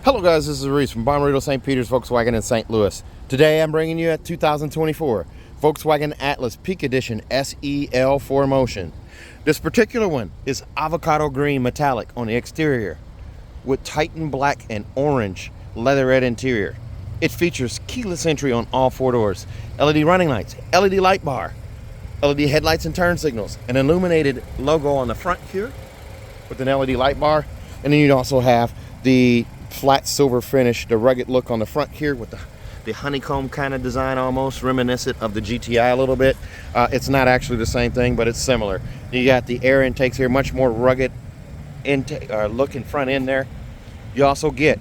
Hello guys, this is Reese from Bommarito St. Peter's Volkswagen in St. Louis. Today I'm bringing you a 2024 Volkswagen Atlas Peak Edition SEL 4Motion. This particular one is avocado green metallic on the exterior with Titan black and orange leatherette interior. It features keyless entry on all four doors, LED running lights, LED light bar, LED headlights and turn signals, an illuminated logo on the front here with an LED light bar, and then you also have the flat silver finish, the rugged look on the front here with the honeycomb kind of design, almost reminiscent of the GTI a little bit. It's not actually the same thing, but it's similar. You got the air intakes here, much more rugged look in front end there. You also get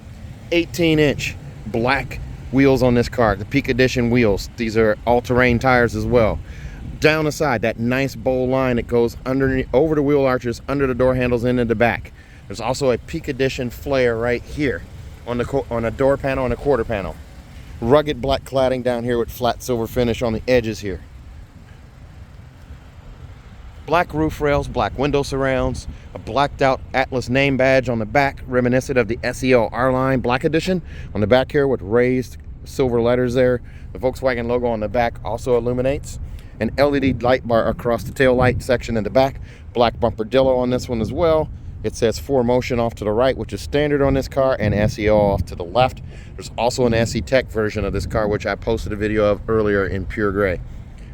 18-inch black wheels on this car, the Peak Edition wheels. These are all-terrain tires as well. Down the side, that nice bowl line that goes underneath, over the wheel arches, under the door handles, into the back. There's also a Peak Edition flare right here on a door panel and a quarter panel. Rugged black cladding down here with flat silver finish on the edges here. Black roof rails, black window surrounds, a blacked out Atlas name badge on the back, reminiscent of the SEL R-Line Black Edition on the back here with raised silver letters there. The Volkswagen logo on the back also illuminates. An LED light bar across the tail light section in the back. Black bumper-dillo on this one as well. It says 4Motion off to the right, which is standard on this car, and SEL off to the left. There's also an SE Tech version of this car, which I posted a video of earlier in pure gray.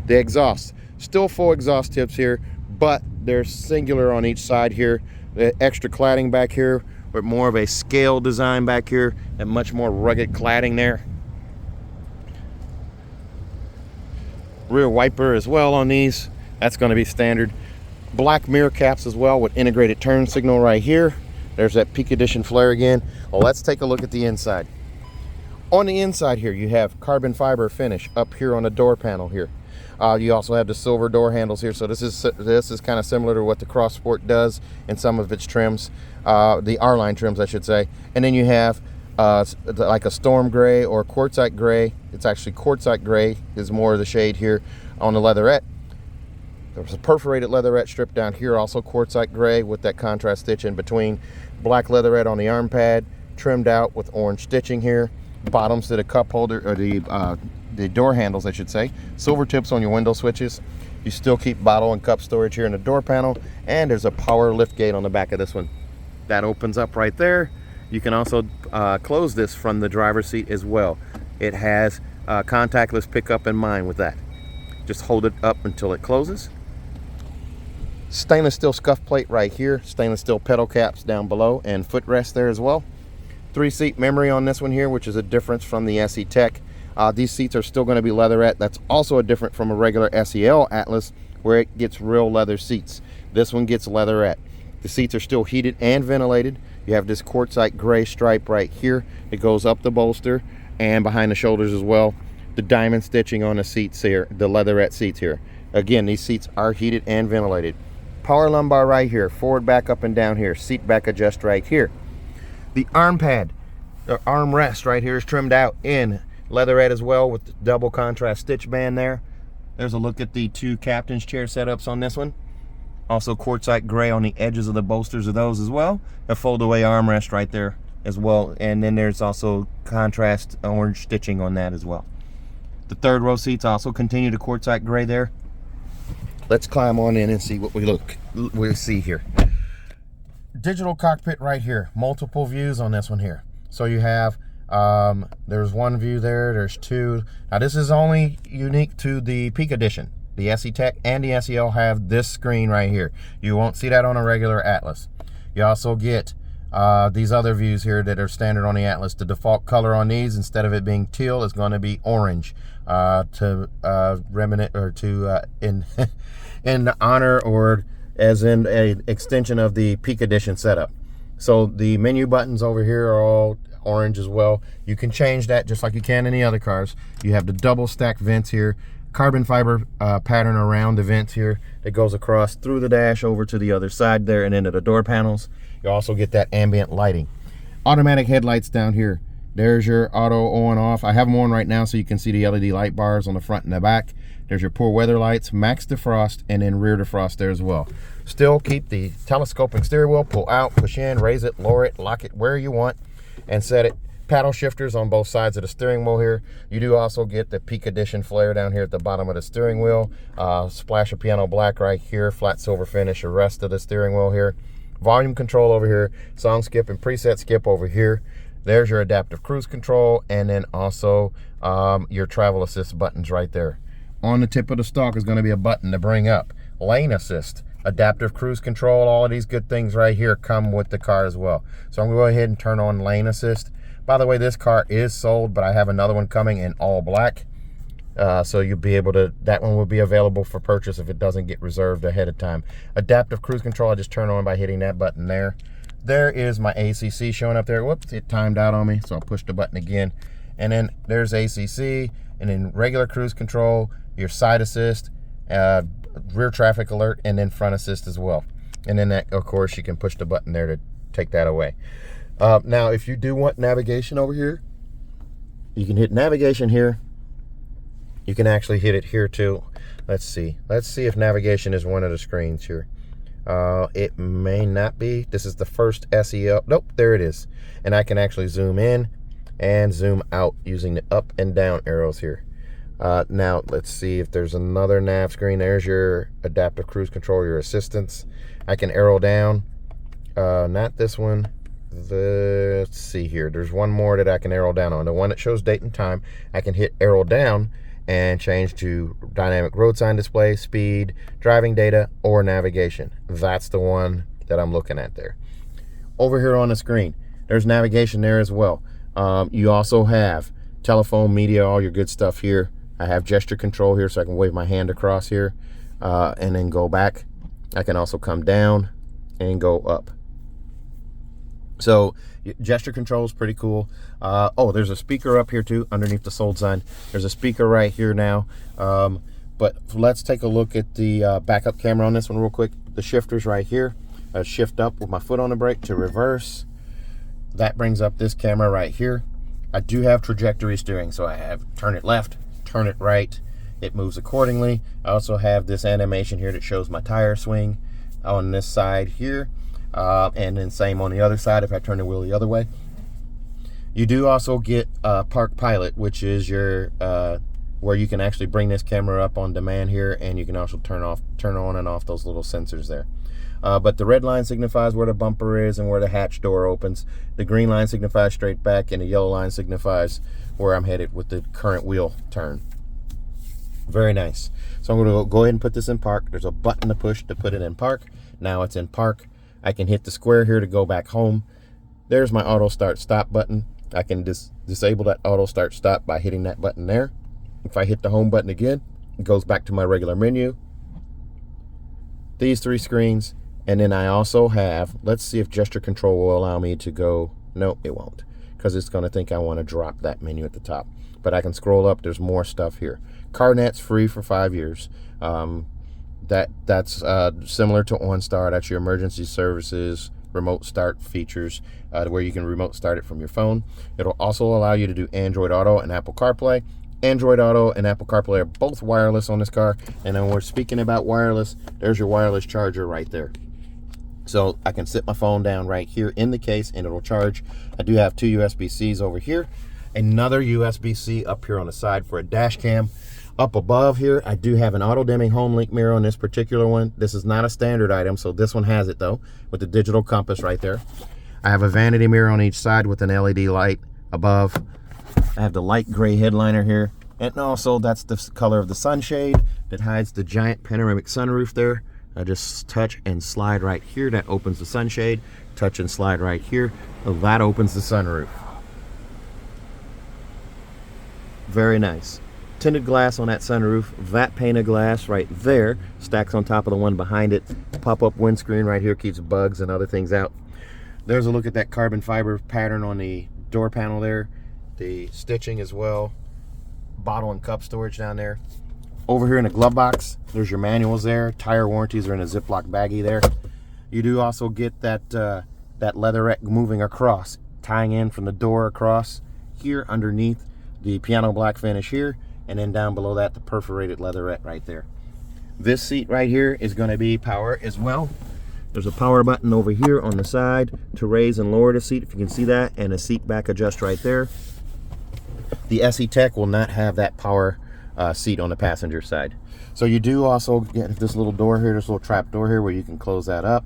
The exhaust, still full exhaust tips here, but they're singular on each side here. The extra cladding back here with more of a scale design back here and much more rugged cladding there. Rear wiper as well on these. That's going to be standard. Black mirror caps as well with integrated turn signal right here. There's that Peak Edition flare again. Well, let's take a look at the inside. On the inside here, you have carbon fiber finish up here on the door panel here. You also have the silver door handles here. So this is kind of similar to what the Cross Sport does in some of its trims, the R-Line trims, I should say. And then you have like a storm gray or quartzite gray. It's actually quartzite gray is more of the shade here on the leatherette. There's a perforated leatherette strip down here, also quartzite gray with that contrast stitch in between. Black leatherette on the arm pad, trimmed out with orange stitching here. Bottoms to the cup holder, or the door handles, I should say. Silver tips on your window switches. You still keep bottle and cup storage here in the door panel, and there's a power lift gate on the back of this one. That opens up right there. You can also close this from the driver's seat as well. It has contactless pickup in mind with that. Just hold it up until it closes. Stainless steel scuff plate right here, stainless steel pedal caps down below, and footrest there as well. 3-seat memory on this one here, which is a difference from the SE Tech. These seats are still going to be leatherette. That's also a different from a regular SEL Atlas, where it gets real leather seats. This one gets leatherette. The seats are still heated and ventilated. You have this quartzite gray stripe right here. It goes up the bolster and behind the shoulders as well. The diamond stitching on the seats here, the leatherette seats here. Again, these seats are heated and ventilated. Power lumbar right here, forward, back, up, and down here. Seat back adjust right here. The arm pad, the armrest right here is trimmed out in leatherette as well with the double contrast stitch band there. There's a look at the two captain's chair setups on this one. Also quartzite gray on the edges of the bolsters of those as well. A fold-away armrest right there as well. And then there's also contrast orange stitching on that as well. The third row seats also continue to quartzite gray there. Let's climb on in and see what we see here. Digital cockpit right here. Multiple views on this one here. So you have, there's one view there, there's two. Now this is only unique to the Peak Edition. The SE Tech and the SEL have this screen right here. You won't see that on a regular Atlas. You also get these other views here that are standard on the Atlas. The default color on these, instead of it being teal, is going to be orange in honor or as in a extension of the Peak Edition setup. So the menu buttons over here are all orange as well. You can change that just like you can in the other cars. You have the double stack vents here, carbon fiber pattern around the vents here that goes across through the dash over to the other side there and into the door panels. You also get that ambient lighting. Automatic headlights down here. There's your auto on off. I have them on right now so you can see the LED light bars on the front and the back. There's your poor weather lights, max defrost, and then rear defrost there as well. Still keep the telescoping steering wheel, pull out, push in, raise it, lower it, lock it where you want. and set it. Paddle shifters on both sides of the steering wheel here. You do also get the Peak Edition flare down here at the bottom of the steering wheel. Splash of piano black right here, flat silver finish the rest of the steering wheel here. Volume control over here, song skip and preset skip over here. There's your adaptive cruise control, and then also your travel assist buttons right there. On the tip of the stalk is going to be a button to bring up lane assist, adaptive cruise control. All of these good things right here come with the car as well. So I'm going to go ahead and turn on lane assist. By the way, this car is sold, but I have another one coming in all black. So you'll be able to, that one will be available for purchase if it doesn't get reserved ahead of time. Adaptive cruise control, I just turn on by hitting that button there. There is my ACC showing up there. Whoops, it timed out on me, so I'll push the button again. And then there's ACC, and then regular cruise control, your side assist, rear traffic alert, and then front assist as well. And then that, of course, you can push the button there to take that away. Now, if you do want navigation over here, you can hit navigation here. You can actually hit it here too. Let's see if navigation is one of the screens here. It may not be. This is the first SEL. Nope, there it is. And I can actually zoom in and zoom out using the up and down arrows here. Now let's see if there's another nav screen. There's your adaptive cruise control, your assistance. I can arrow down. Not this one. Let's see here. There's one more that I can arrow down on. The one that shows date and time. I can hit arrow down and change to dynamic road sign display, speed, driving data, or navigation. That's the one that I'm looking at there. Over here on the screen, there's navigation there as well. You also have telephone, media, all your good stuff here. I have gesture control here, so I can wave my hand across here and then go back. I can also come down and go up. So gesture control is pretty cool. Oh, there's a speaker up here too underneath the sold sign. There's a speaker right here now. But let's take a look at the backup camera on this one real quick. The shifters right here. Shift up with my foot on the brake to reverse. That brings up this camera right here. I do have trajectory steering, so I have turn it left, turn it right. It moves accordingly. I also have this animation here that shows my tire swing on this side here. And then same on the other side if I turn the wheel the other way. You do also get Park Pilot, which is your where you can actually bring this camera up on demand here, and you can also turn on and off those little sensors there. But the red line signifies where the bumper is and where the hatch door opens. The green line signifies straight back, and the yellow line signifies where I'm headed with the current wheel turn. Very nice. So I'm going to go ahead and put this in park. There's a button to push to put it in park. Now it's in park. I can hit the square here to go back home. There's my auto start stop button. I can disable that auto start stop by hitting that button there. If I hit the home button again, it goes back to my regular menu. These three screens. And then I also have, let's see if gesture control will allow me to go. No, it won't, because it's going to think I want to drop that menu at the top. But I can scroll up. There's more stuff here. CarNet's free for 5 years. That's similar to OnStar. That's your emergency services remote start features where you can remote start it from your phone. It'll also allow you to do Android Auto and Apple CarPlay. Android Auto and Apple CarPlay are both wireless on this car. And then we're speaking about wireless. There's your wireless charger right there. So I can sit my phone down right here in the case and it'll charge. I do have 2 USB-Cs over here. Another USB-C up here on the side for a dash cam. Up above here, I do have an auto-dimming home link mirror on this particular one. This is not a standard item, so this one has it though, with the digital compass right there. I have a vanity mirror on each side with an LED light above. I have the light gray headliner here. And also, that's the color of the sunshade that hides the giant panoramic sunroof there. I just touch and slide right here. That opens the sunshade. Touch and slide right here. That opens the sunroof. Very nice. Tinted glass on that sunroof. That pane of glass right there stacks on top of the one behind it. Pop-up windscreen right here keeps bugs and other things out. There's a look at that carbon fiber pattern on the door panel there. The stitching as well. Bottle and cup storage down there. Over here in the glove box, there's your manuals there. Tire warranties are in a Ziploc baggie there. You do also get that that leatherette moving across, tying in from the door across here underneath the piano black finish here, and then down below that the perforated leatherette right there. This seat right here is going to be power as well. There's a power button over here on the side to raise and lower the seat, if you can see that, and a seat back adjust right there. The SE Tech will not have that power seat on the passenger side. So you do also get this little door here, this little trap door here where you can close that up.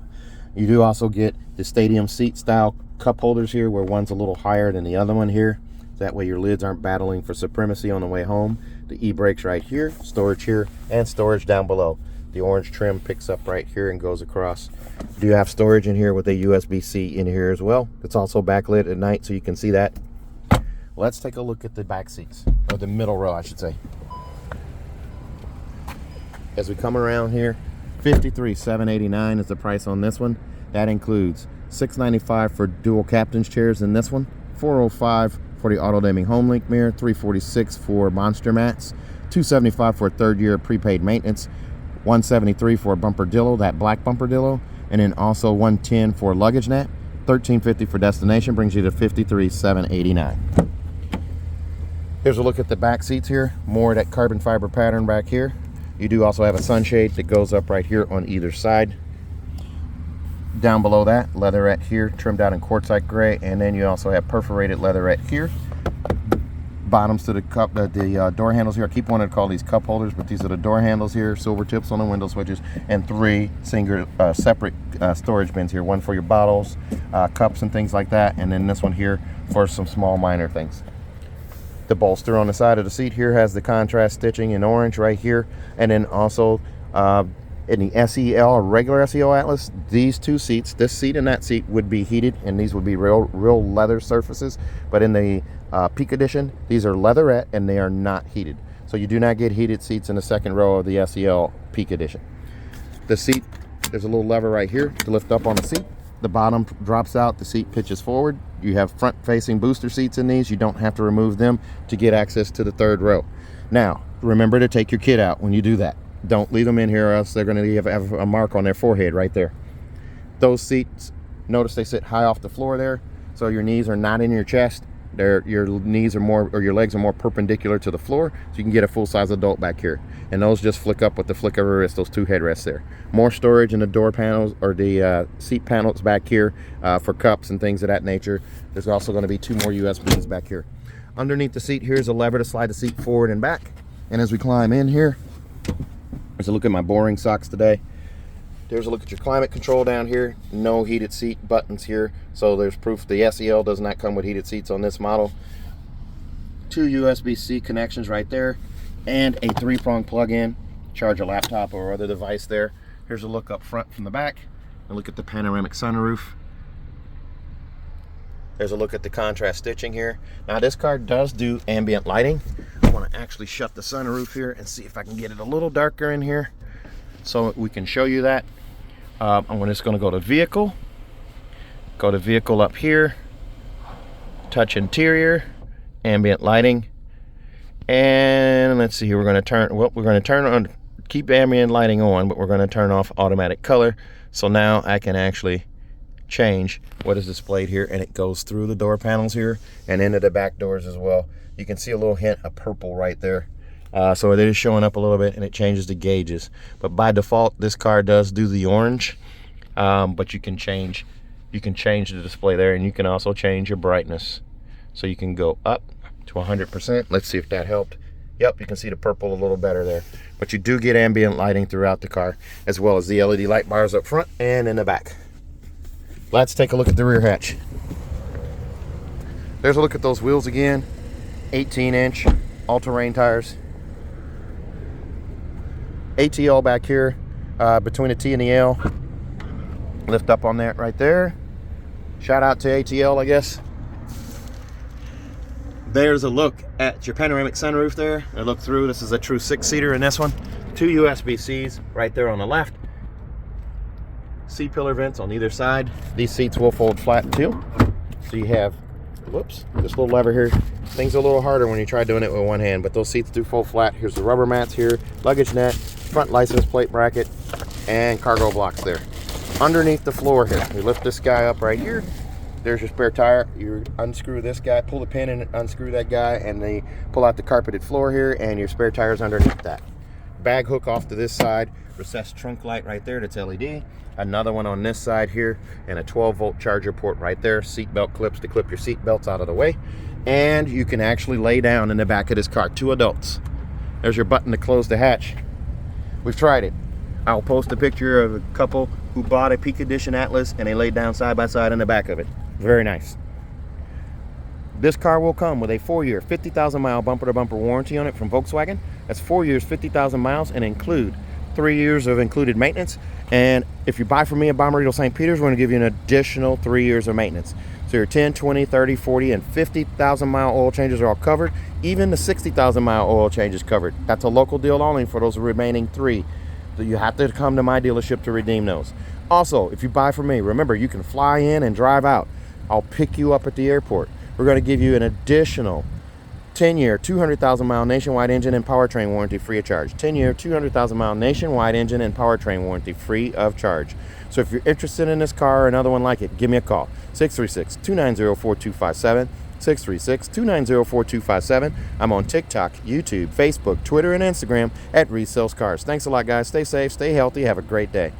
You do also get the stadium seat style cup holders here, where one's a little higher than the other one here. That way your lids aren't battling for supremacy on the way home. The e-brakes right here, storage here, and storage down below. The orange trim picks up right here and goes across. You do have storage in here with a USB-C in here as well. It's also backlit at night so you can see that. Let's take a look at the back seats, or the middle row I should say. As we come around here, $53,789 is the price on this one. That includes $695 for dual captain's chairs in this one, $405 for the auto-dimming home link mirror, $346 for monster mats, $275 for a 3rd year prepaid maintenance, $173 for a bumper-dillo, that black bumper-dillo, and then also $110 for luggage net, $1350 for destination, brings you to $53,789. Here's a look at the back seats here. More of that carbon fiber pattern back here. You do also have a sunshade that goes up right here on either side. Down below that, leatherette here, trimmed out in quartzite gray, and then you also have perforated leatherette here. Bottoms to the cup, the door handles here. I keep wanting to call these cup holders, but these are the door handles here. Silver tips on the window switches, and 3 single separate storage bins here. One for your bottles, cups, and things like that, and then this one here for some small minor things. The bolster on the side of the seat here has the contrast stitching in orange right here, and then also in the SEL or regular SEL Atlas, these 2 seats, this seat and that seat, would be heated, and these would be real leather surfaces. But in the Peak Edition, these are leatherette and they are not heated. So you do not get heated seats in the 2nd row of the SEL Peak Edition. The seat, there's a little lever right here to lift up on the seat. The bottom drops out, the seat pitches forward. You have front-facing booster seats in these. You don't have to remove them to get access to the 3rd row. Now, remember to take your kid out when you do that. Don't leave them in here, or else they're going to have a mark on their forehead right there. Those seats, notice they sit high off the floor there, so your knees are not in your chest. Your knees are more, or your legs are more perpendicular to the floor, so you can get a full-size adult back here. And those just flick up with the flick of a wrist, those 2 headrests there. More storage in the door panels, or the seat panels back here for cups and things of that nature. There's also going to be 2 more USBs back here. Underneath the seat, here's a lever to slide the seat forward and back. And as we climb in here, there's a look at my boring socks today. There's a look at your climate control down here. No heated seat buttons here, so there's proof the SEL does not come with heated seats on this model. 2 USB-C connections right there, and a 3-prong plug-in. Charge a laptop or other device there. Here's a look up front from the back, and look at the panoramic sunroof. There's a look at the contrast stitching here. Now this car does do ambient lighting. I want to actually shut the sunroof here and see if I can get it a little darker in here so we can show you that. I'm just going to go to vehicle, up here, touch interior, ambient lighting, and let's see here, we're going to turn on, keep ambient lighting on, but we're going to turn off automatic color. So now I can actually change what is displayed here, and it goes through the door panels here and into the back doors as well. You can see a little hint of purple right there. So it is showing up a little bit, and it changes the gauges. But by default, this car does do the orange, but you can change the display there, and you can also change your brightness. So you can go up to 100%. Let's see if that helped. Yep, you can see the purple a little better there. But you do get ambient lighting throughout the car, as well as the LED light bars up front and in the back. Let's take a look at the rear hatch. There's a look at those wheels again. 18-inch all-terrain tires. ATL back here between the T and the L. Lift up on that right there. Shout out to ATL, I guess. There's a look at your panoramic sunroof there. I look through. This is a true 6-seater in this one. 2 USB-Cs right there on the left. C-pillar vents on either side. These seats will fold flat too. So you have, whoops, this little lever here. Things are a little harder when you try doing it with one hand, but those seats do fold flat. Here's the rubber mats here, luggage net, front license plate bracket, and cargo blocks there. Underneath the floor here, we lift this guy up right here. There's your spare tire. You unscrew this guy, pull the pin and unscrew that guy, and they pull out the carpeted floor here, and your spare tire's underneath that. bag hook off to this side, recessed trunk light right there that's LED, another one on this side here, and a 12-volt charger port right there, seat belt clips to clip your seat belts out of the way. And you can actually lay down in the back of this car, 2 adults. There's your button to close the hatch. We've tried it. I'll post a picture of a couple who bought a Peak Edition Atlas and they laid down side by side in the back of it. Very nice. This car will come with a 4-year, 50,000-mile bumper-to-bumper warranty on it from Volkswagen. That's 4 years, 50,000 miles, and include 3 years of included maintenance. And if you buy from me at Bommarito St. Peter's, we're going to give you an additional 3 years of maintenance. So your 10, 20, 30, 40, and 50,000-mile oil changes are all covered. Even the 60,000-mile oil change is covered. That's a local deal only for those remaining 3. So you have to come to my dealership to redeem those. Also, if you buy from me, remember, you can fly in and drive out. I'll pick you up at the airport. We're going to give you an additional 10-year, 200,000-mile nationwide engine and powertrain warranty free of charge. 10-year, 200,000-mile nationwide engine and powertrain warranty free of charge. So if you're interested in this car or another one like it, give me a call. 636-290-4257. 636-290-4257. I'm on TikTok, YouTube, Facebook, Twitter, and Instagram at Reese Sells Cars. Thanks a lot, guys. Stay safe, stay healthy, have a great day.